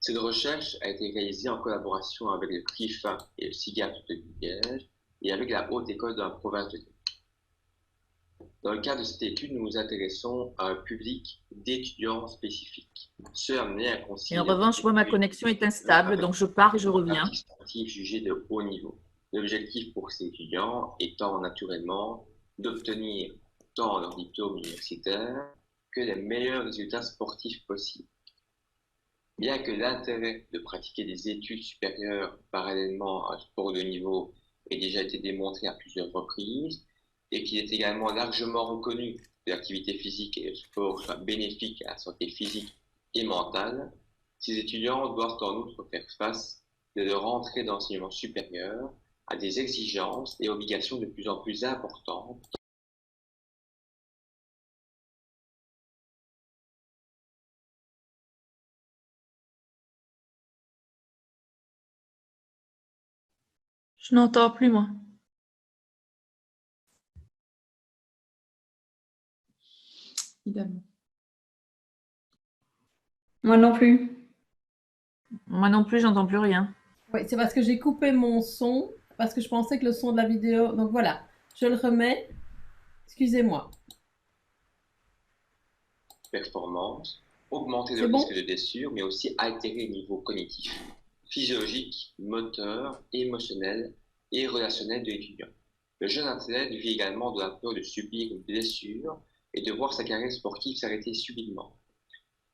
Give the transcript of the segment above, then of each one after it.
Cette recherche a été réalisée en collaboration avec le CRIFA et le CIGAP de Liège et avec la Haute École de la province de Liège. Dans le cadre de cette étude, nous nous intéressons à un public d'étudiants spécifiques, ceux amenés à Et en concilier revanche, moi, ma connexion est instable, donc je pars et je reviens. pratiques sportives jugées de haut niveau. L'objectif pour ces étudiants étant naturellement d'obtenir tant leur diplôme universitaire que les meilleurs résultats sportifs possibles. Bien que l'intérêt de pratiquer des études supérieures parallèlement à un sport de niveau ait déjà été démontré à plusieurs reprises, et qu'il est également largement reconnu que l'activité physique et le sport soient bénéfiques à la santé physique et mentale, ces étudiants doivent en outre faire face, dès leur entrée d'enseignement supérieur, à des exigences et obligations de plus en plus importantes. Je n'entends plus, moi. Évidemment. Moi non plus. Moi non plus, j'entends plus rien. Oui, c'est parce que j'ai coupé mon son, parce que je pensais que le son de la vidéo... Donc voilà, je le remets. Excusez-moi. Performance, augmenter le C'est bon? risque de blessure, mais aussi altérer le niveau cognitif, physiologique, moteur, émotionnel et relationnel de l'étudiant. Le jeune athlète vit également de la peur de subir une blessure et de voir sa carrière sportive s'arrêter subitement.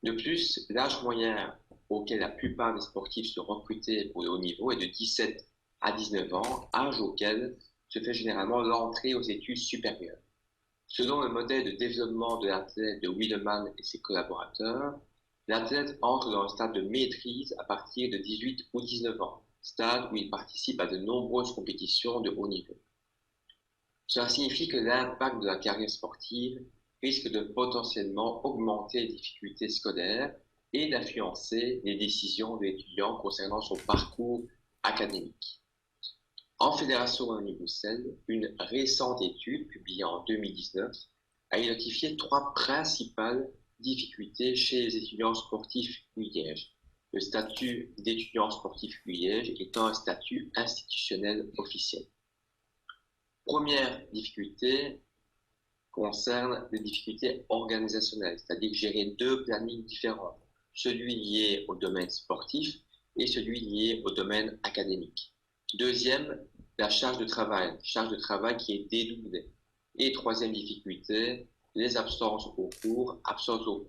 De plus, l'âge moyen auquel la plupart des sportifs sont recrutés pour le haut niveau est de 17 à 19 ans, âge auquel se fait généralement l'entrée aux études supérieures. Selon le modèle de développement de l'athlète de Wiedemann et ses collaborateurs, l'athlète entre dans un stade de maîtrise à partir de 18 ou 19 ans, stade où il participe à de nombreuses compétitions de haut niveau. Cela signifie que l'impact de la carrière sportive risque de potentiellement augmenter les difficultés scolaires et d'influencer les décisions de l'étudiant concernant son parcours académique. En Fédération Wallonie-Bruxelles, une récente étude publiée en 2019 a identifié 3 principales difficultés chez les étudiants sportifs ULiège. Le statut d'étudiant sportif ULiège étant un statut institutionnel officiel. Première difficulté concerne les difficultés organisationnelles, c'est-à-dire gérer 2 plannings différents, celui lié au domaine sportif et celui lié au domaine académique. Deuxième, la charge de travail qui est dédoublée. Et troisième difficulté, les absences au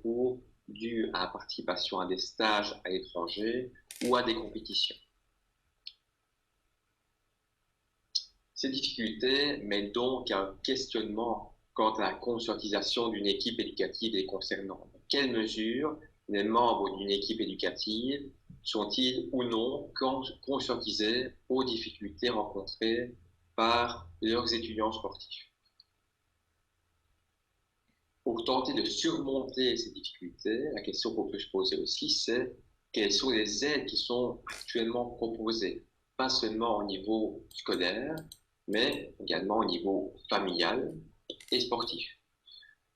cours dues à la participation à des stages à l'étranger ou à des compétitions. Ces difficultés mènent donc à un questionnement quant à la conscientisation d'une équipe éducative les concernant. Dans quelle mesure les membres d'une équipe éducative sont-ils ou non conscientisés aux difficultés rencontrées par leurs étudiants sportifs? Pour tenter de surmonter ces difficultés, la question qu'on peut se poser aussi, c'est quelles sont les aides qui sont actuellement proposées, pas seulement au niveau scolaire, mais également au niveau familial et sportif.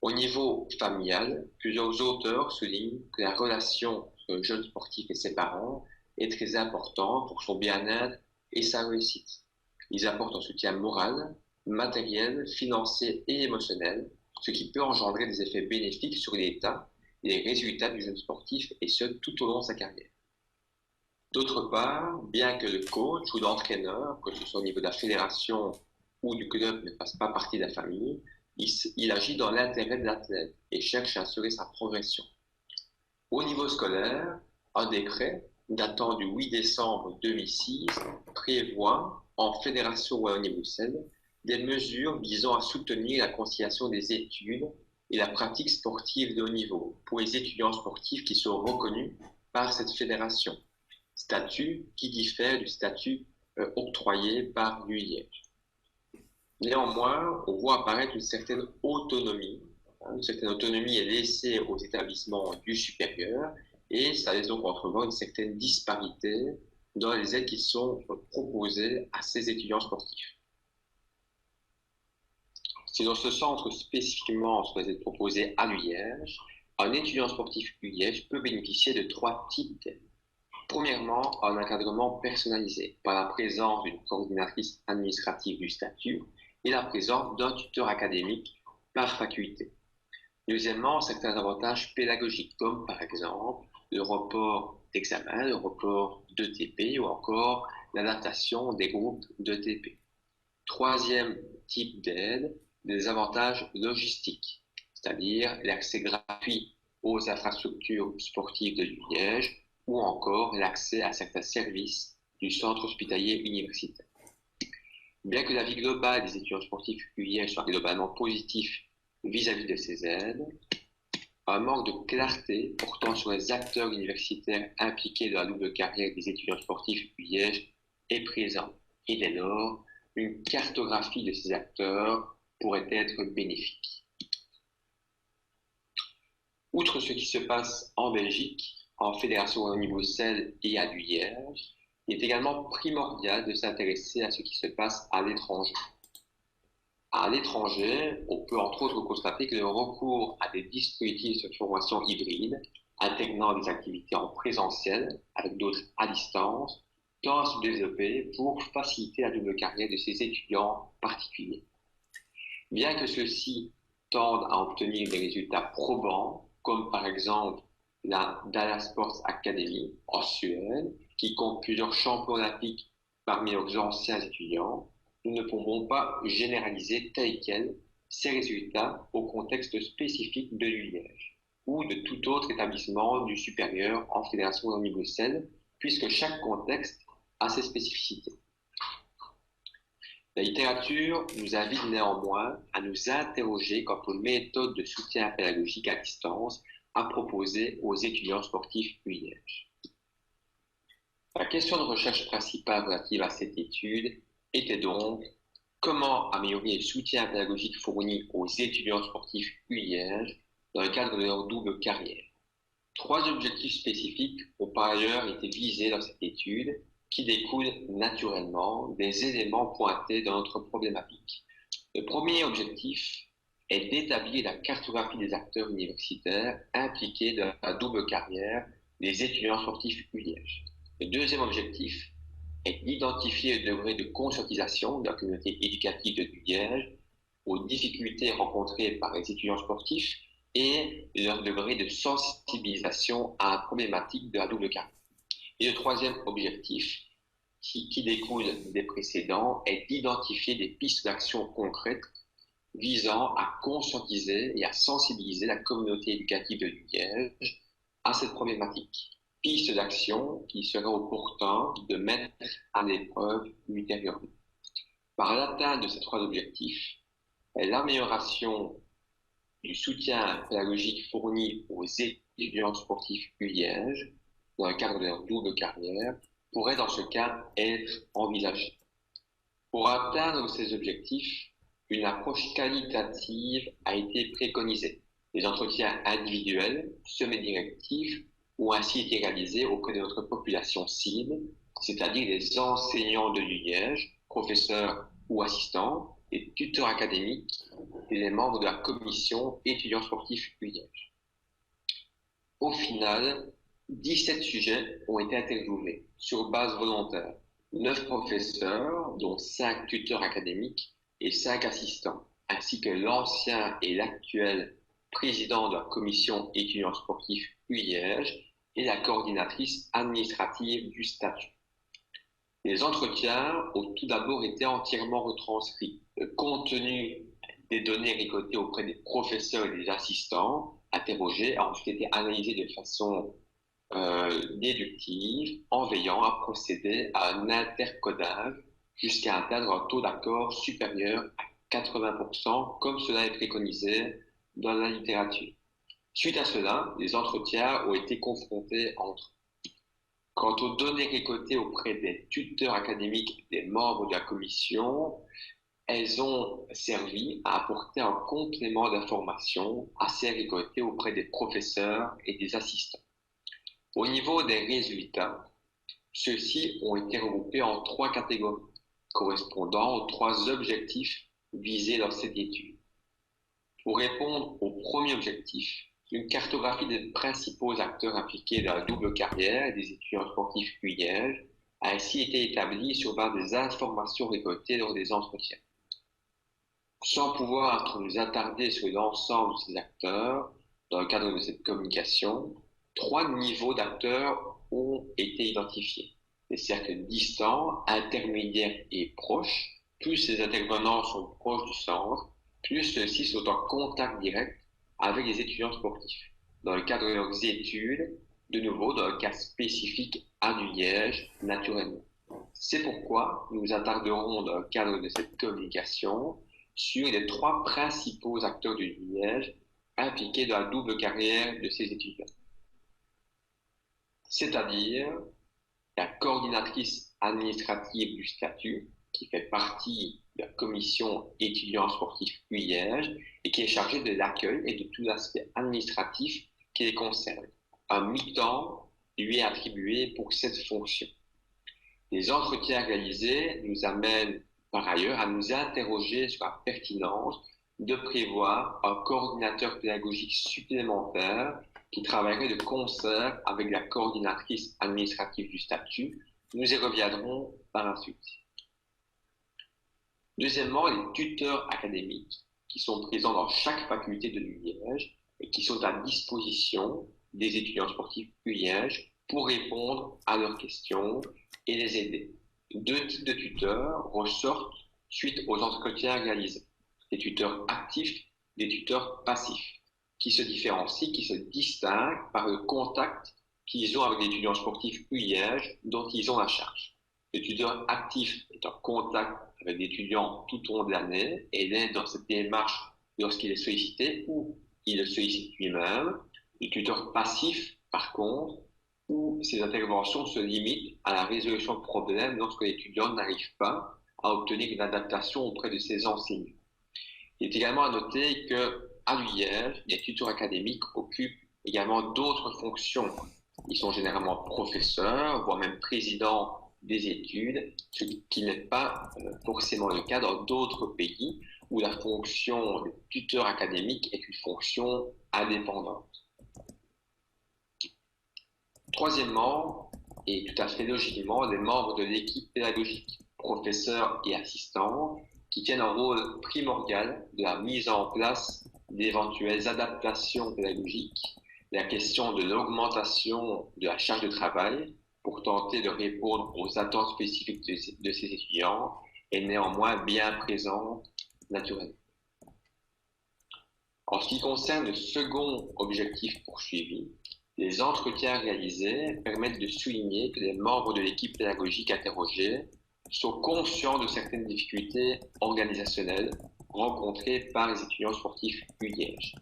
Au niveau familial, plusieurs auteurs soulignent que la relation entre le jeune sportif et ses parents est très importante pour son bien-être et sa réussite. Ils apportent un soutien moral, matériel, financier et émotionnel, ce qui peut engendrer des effets bénéfiques sur l'état et les résultats du jeune sportif, et ce tout au long de sa carrière. D'autre part, bien que le coach ou l'entraîneur, que ce soit au niveau de la fédération ou du club, ne fasse pas partie de la famille, il agit dans l'intérêt de l'athlète et cherche à assurer sa progression. Au niveau scolaire, un décret datant du 8 décembre 2006 prévoit en Fédération Wallonie-Bruxelles des mesures visant à soutenir la conciliation des études et la pratique sportive de haut niveau pour les étudiants sportifs qui sont reconnus par cette fédération. Statut qui diffère du statut octroyé par l'ULiège. Néanmoins, on voit apparaître une certaine autonomie. Une certaine autonomie est laissée aux établissements du supérieur et ça laisse donc entrevoir une certaine disparité dans les aides qui sont proposées à ces étudiants sportifs. Si dans ce centre spécifiquement sur les aides proposées à l'ULiège, un étudiant sportif ULiège peut bénéficier de 3 types d'aides. Premièrement, un encadrement personnalisé par la présence d'une coordinatrice administrative du statut et la présence d'un tuteur académique par faculté. Deuxièmement, certains avantages pédagogiques, comme par exemple le report d'examen, le report d'ETP ou encore l'adaptation des groupes d'ETP. Troisième type d'aide, des avantages logistiques, c'est-à-dire l'accès gratuit aux infrastructures sportives de Liège ou encore l'accès à certains services du centre hospitalier universitaire. Bien que l'avis global des étudiants sportifs Liège soit globalement positif vis-à-vis de ces aides, un manque de clarté portant sur les acteurs universitaires impliqués dans la double carrière des étudiants sportifs Liège est présent. Et dès lors, une cartographie de ces acteurs pourrait être bénéfique. Outre ce qui se passe en Belgique, en Fédération Wallonie-Bruxelles et à Liège, il est également primordial de s'intéresser à ce qui se passe à l'étranger. À l'étranger, on peut entre autres constater que le recours à des dispositifs de formation hybride, intègrant des activités en présentiel avec d'autres à distance, tend à se développer pour faciliter la double carrière de ces étudiants particuliers. Bien que ceux-ci tendent à obtenir des résultats probants, comme par exemple la Dallas Sports Academy en Suède, qui compte plusieurs champions olympiques parmi leurs anciens étudiants, nous ne pouvons pas généraliser tel quel ces résultats au contexte spécifique de Liège ou de tout autre établissement du supérieur en Fédération Wallonie-Bruxelles, puisque chaque contexte a ses spécificités. La littérature nous invite néanmoins à nous interroger quant aux méthodes de soutien pédagogique à distance à proposer aux étudiants sportifs Liège. La question de recherche principale relative à cette étude était donc comment améliorer le soutien pédagogique fourni aux étudiants sportifs Liège dans le cadre de leur double carrière. 3 objectifs spécifiques ont par ailleurs été visés dans cette étude qui découlent naturellement des éléments pointés dans notre problématique. Le premier objectif est d'établir la cartographie des acteurs universitaires impliqués dans la double carrière des étudiants sportifs Liège. Le deuxième objectif est d'identifier le degré de conscientisation de la communauté éducative de Liège aux difficultés rencontrées par les étudiants sportifs et leur degré de sensibilisation à la problématique de la double carrière. Et le troisième objectif, qui découle des précédents, est d'identifier des pistes d'action concrètes visant à conscientiser et à sensibiliser la communauté éducative de Liège à cette problématique. Pistes d'action qui seraient opportunes de mettre à l'épreuve ultérieurement. Par l'atteinte de ces 3 objectifs, l'amélioration du soutien pédagogique fourni aux étudiants sportifs Liège dans le cadre de leur double carrière pourrait dans ce cas être envisagée. Pour atteindre ces objectifs, une approche qualitative a été préconisée. Les entretiens individuels, semi-directifs, ont ainsi été réalisés auprès de notre population cible, c'est-à-dire les enseignants de Liège, professeurs ou assistants, les tuteurs académiques et les membres de la commission étudiants sportifs Liège. Au final, 17 sujets ont été interviewés sur base volontaire. 9 professeurs, dont 5 tuteurs académiques et 5 assistants, ainsi que l'ancien et l'actuel président de la commission étudiants sportifs Liège et la coordinatrice administrative du statut. Les entretiens ont tout d'abord été entièrement retranscrits. Le contenu des données récoltées auprès des professeurs et des assistants interrogés a ensuite été analysé de façon déductive en veillant à procéder à un intercodage jusqu'à atteindre un taux d'accord supérieur à 80%, comme cela est préconisé dans la littérature. Suite à cela, les entretiens ont été confrontés entre eux. Quant aux données récoltées auprès des tuteurs académiques des membres de la commission, elles ont servi à apporter un complément d'information à celles récoltées auprès des professeurs et des assistants. Au niveau des résultats, ceux-ci ont été regroupés en 3 catégories, correspondant aux 3 objectifs visés dans cette étude. Pour répondre au premier objectif, Une cartographie des principaux acteurs impliqués dans la double carrière des étudiants sportifs UIège a ainsi été établie sur base des informations récoltées lors des entretiens. Sans pouvoir nous attarder sur l'ensemble de ces acteurs, dans le cadre de cette communication, 3 niveaux d'acteurs ont été identifiés. Les cercles distants, intermédiaires et proches, plus les intervenants sont proches du centre, plus ceux-ci sont en contact direct avec les étudiants sportifs, dans le cadre de leurs études, de nouveau dans le cas spécifique à l'UIège, naturellement. C'est pourquoi nous nous attarderons dans le cadre de cette communication sur les 3 principaux acteurs du l'UIège impliqués dans la double carrière de ces étudiants. C'est-à-dire la coordinatrice administrative du statut, qui fait partie de la commission étudiants sportifs UIège et qui est chargée de l'accueil et de tout l'aspect administratif qui les concerne. Un mi-temps lui est attribué pour cette fonction. Les entretiens réalisés nous amènent par ailleurs à nous interroger sur la pertinence de prévoir un coordinateur pédagogique supplémentaire qui travaillerait de concert avec la coordinatrice administrative du statut. Nous y reviendrons par la suite. Deuxièmement, les tuteurs académiques qui sont présents dans chaque faculté de l'UIège et qui sont à disposition des étudiants sportifs UIège pour répondre à leurs questions et les aider. 2 types de tuteurs ressortent suite aux entretiens réalisés. Des tuteurs actifs, des tuteurs passifs, qui se différencient, qui se distinguent par le contact qu'ils ont avec les étudiants sportifs UIège dont ils ont la charge. Le tuteur actif est en contact avec l'étudiant tout au long de l'année et l'aide dans cette démarche lorsqu'il est sollicité ou il le sollicite lui-même. Le tuteur passif, par contre, où ces interventions se limitent à la résolution de problèmes lorsque l'étudiant n'arrive pas à obtenir une adaptation auprès de ses enseignants. Il est également à noter qu'à l'UIège, les tuteurs académiques occupent également d'autres fonctions. Ils sont généralement professeurs, voire même présidents des études, ce qui n'est pas forcément le cas dans d'autres pays où la fonction de tuteur académique est une fonction indépendante. Troisièmement, et tout à fait logiquement, les membres de l'équipe pédagogique, professeurs et assistants, qui tiennent un rôle primordial de la mise en place d'éventuelles adaptations pédagogiques, la question de l'augmentation de la charge de travail pour tenter de répondre aux attentes spécifiques de ces étudiants est néanmoins bien présente naturellement. En ce qui concerne le second objectif poursuivi, les entretiens réalisés permettent de souligner que les membres de l'équipe pédagogique interrogée sont conscients de certaines difficultés organisationnelles rencontrées par les étudiants sportifs UIège.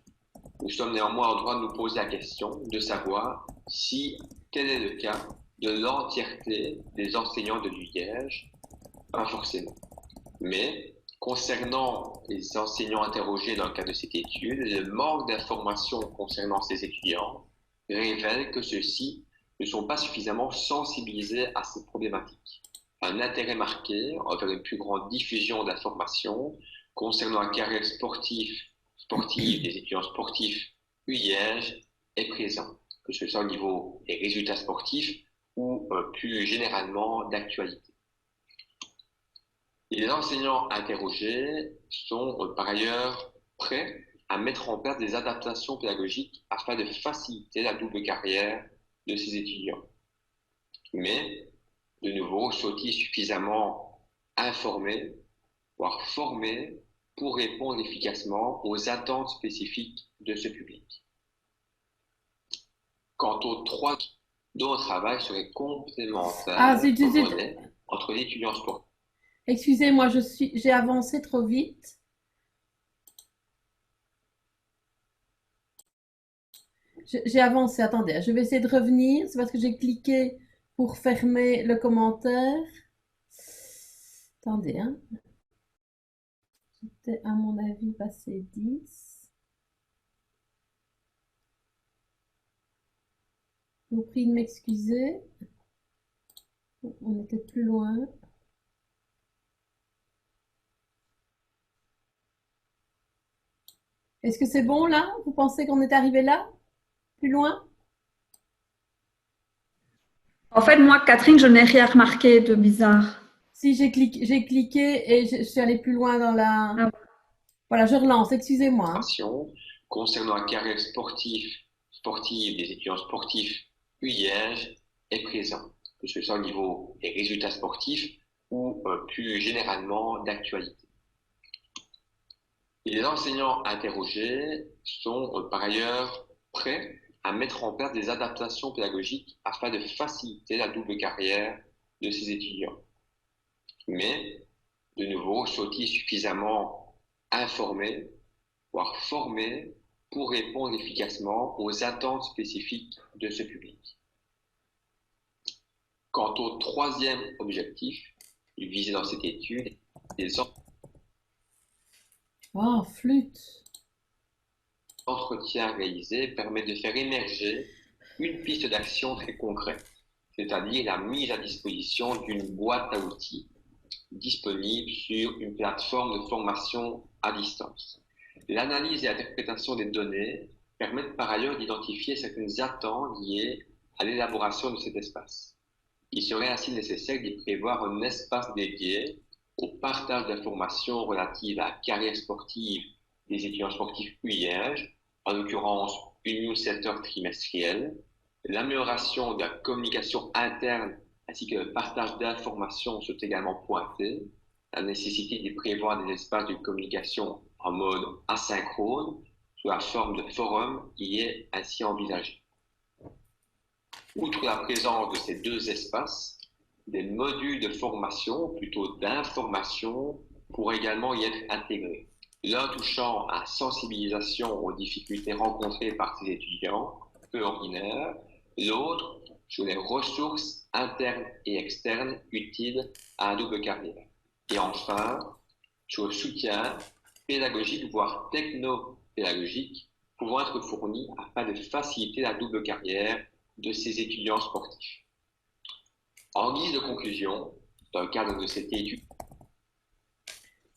Nous sommes néanmoins en droit de nous poser la question de savoir si tel est le cas de l'entièreté des enseignants de l'UIège, pas forcément. Mais concernant les enseignants interrogés dans le cadre de cette étude, le manque d'informations concernant ces étudiants révèle que ceux-ci ne sont pas suffisamment sensibilisés à ces problématiques. Un intérêt marqué envers une plus grande diffusion d'informations concernant la carrière sportive des étudiants sportifs UIège est présent, que ce soit au niveau des résultats sportifs ou plus généralement d'actualité. Les enseignants interrogés sont par ailleurs prêts à mettre en place des adaptations pédagogiques afin de faciliter la double carrière de ces étudiants. Mais, de nouveau, sont-ils suffisamment informés, voire formés, pour répondre efficacement aux attentes spécifiques de ce public? Quant aux 3 dont le travail serait complémentaire entre l'étudiant sportif. Excusez-moi, j'ai avancé trop vite. J'ai avancé, attendez, je vais essayer de revenir. C'est parce que j'ai cliqué pour fermer le commentaire. Attendez, hein. J'étais à mon avis passé 10. Je vous prie de m'excuser. On était plus loin. Est-ce que c'est bon là? Vous pensez qu'on est arrivé là? Plus loin? En fait, moi, Catherine, je n'ai rien remarqué de bizarre. Si j'ai cliqué et je suis allée plus loin dans la... Ah, Voilà, je relance, excusez-moi, hein. Concernant la carrière sportive des étudiants sportifs UIège est présent, que ce soit au niveau des résultats sportifs ou plus généralement d'actualité. Les enseignants interrogés sont par ailleurs prêts à mettre en place des adaptations pédagogiques afin de faciliter la double carrière de ces étudiants. Mais, de nouveau, sont-ils suffisamment informés, voire formés, pour répondre efficacement aux attentes spécifiques de ce public? Quant au troisième objectif visé dans cette étude, les Oh, flûte. entretiens réalisés permettent de faire émerger une piste d'action très concrète, c'est-à-dire la mise à disposition d'une boîte à outils disponible sur une plateforme de formation à distance. L'analyse et l'interprétation des données permettent par ailleurs d'identifier certaines attentes liées à l'élaboration de cet espace. Il serait ainsi nécessaire d'y prévoir un espace dédié au partage d'informations relatives à la carrière sportive des étudiants sportifs UIège, en l'occurrence une newsletter trimestrielle, l'amélioration de la communication interne ainsi que le partage d'informations sont également pointés, la nécessité de prévoir des espaces de communication en mode asynchrone sous la forme de forum y est ainsi envisagée. Outre la présence de ces deux espaces, des modules de formation, plutôt d'information, pourraient également y être intégrés. L'un touchant à la sensibilisation aux difficultés rencontrées par ces étudiants, peu ordinaires, l'autre sur les ressources internes et externes utiles à la double carrière. Et enfin, sur le soutien pédagogique, voire techno-pédagogique, pouvant être fourni afin de faciliter la double carrière de ces étudiants sportifs. En guise de conclusion, dans le cadre de cette étude,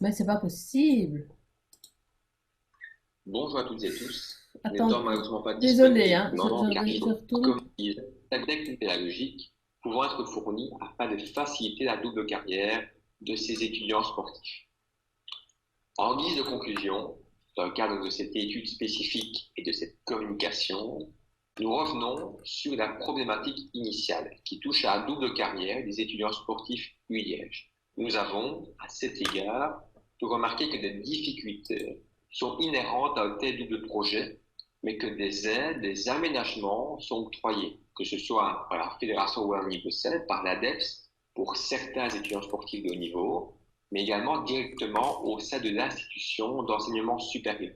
Mais c'est pas possible. bonjour à toutes et tous. Attends, N'étant malheureusement pas désolé, hein, disponible, je retourne. comme disent, la technique pédagogique pouvant être fournie afin de faciliter la double carrière de ces étudiants sportifs. En guise de conclusion, dans le cadre de cette étude spécifique et de cette communication, nous revenons sur la problématique initiale qui touche à la double carrière des étudiants sportifs UIège. Nous avons, à cet égard, pu remarquer que des difficultés sont inhérentes à un tel double projet, mais que des aides, des aménagements sont octroyés, que ce soit par la Fédération Wallonie-Bruxelles, par l'ADEPS, pour certains étudiants sportifs de haut niveau, mais également directement au sein de l'institution d'enseignement supérieur.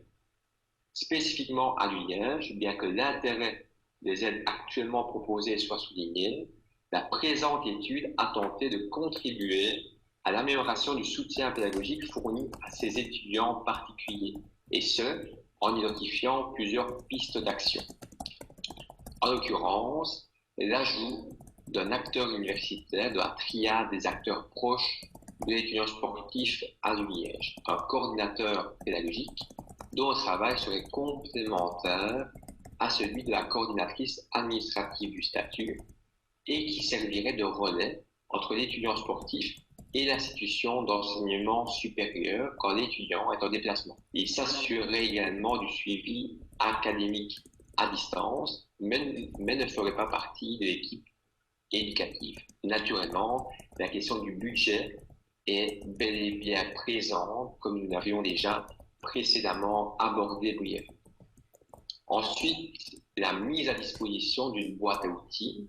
Spécifiquement à l'UIège, bien que l'intérêt des aides actuellement proposées soit souligné, la présente étude a tenté de contribuer à l'amélioration du soutien pédagogique fourni à ces étudiants particuliers, et ce, en identifiant plusieurs pistes d'action. En l'occurrence, l'ajout d'un acteur universitaire de la triade des acteurs proches de l'étudiant sportif à l'UIège, un coordinateur pédagogique dont le travail serait complémentaire à celui de la coordinatrice administrative du statut et qui servirait de relais entre l'étudiant sportif et l'institution d'enseignement supérieur quand l'étudiant est en déplacement. Il s'assurerait également du suivi académique à distance, mais ne ferait pas partie de l'équipe éducative. Naturellement, la question du budget est bel et bien présente, comme nous l'avions déjà précédemment abordé brièvement. Ensuite, la mise à disposition d'une boîte à outils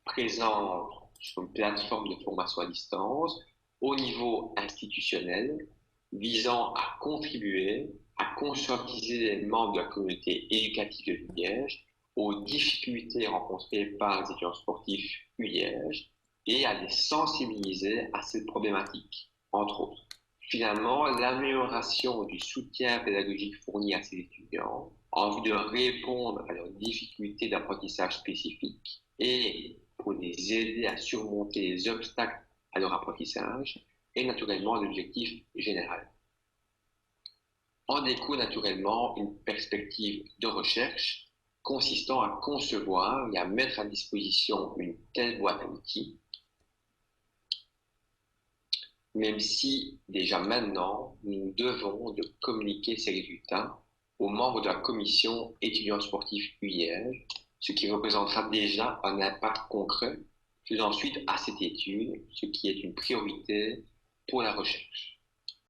présente sur une plateforme de formation à distance au niveau institutionnel visant à contribuer à conscientiser les membres de la communauté éducative de l'UIège aux difficultés rencontrées par les étudiants sportifs UIège et à les sensibiliser à cette problématique, entre autres. Finalement, l'amélioration du soutien pédagogique fourni à ces étudiants en vue de répondre à leurs difficultés d'apprentissage spécifiques et pour les aider à surmonter les obstacles à leur apprentissage est naturellement l'objectif général. En découle naturellement une perspective de recherche consistant à concevoir et à mettre à disposition une telle boîte à outils, même si déjà maintenant, nous devons de communiquer ces résultats aux membres de la commission étudiants sportifs UIL, ce qui représentera déjà un impact concret faisant suite à cette étude, ce qui est une priorité pour la recherche.